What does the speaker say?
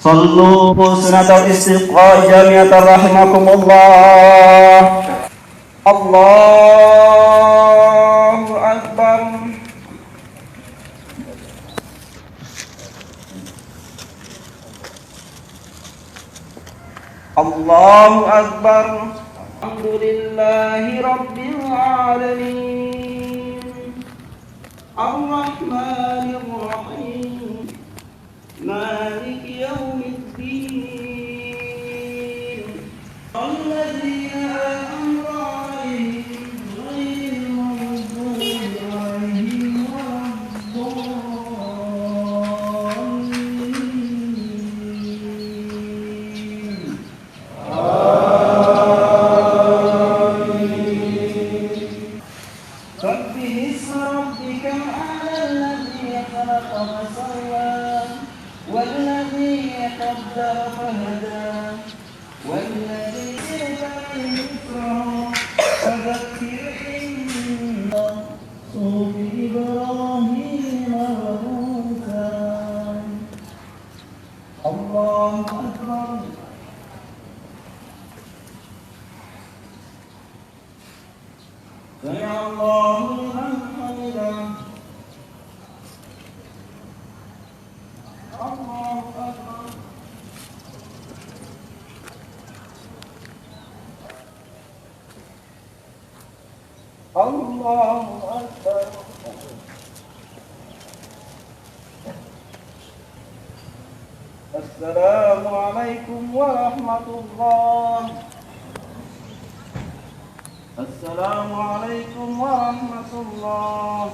صلوا سنة الاستسقاء جامعة رحمكم الله. الله أكبر. الله أكبر. الحمد لله رب العالمين الرحمن الرحيم مالك يوم الدين الذين أنعمت عليهم غير المغضوب عليهم ولا الضالين. سبح اسم ربك الأعلى الذي خلق فسوى والذي قدر فهدى والذي سبح يسرا فذكر إن صوف إبراهيم وموسى. الله أكبر. سمع الله لمن حمده. الله أكبر. الله أكبر. السلام عليكم ورحمة الله. السلام عليكم ورحمة الله.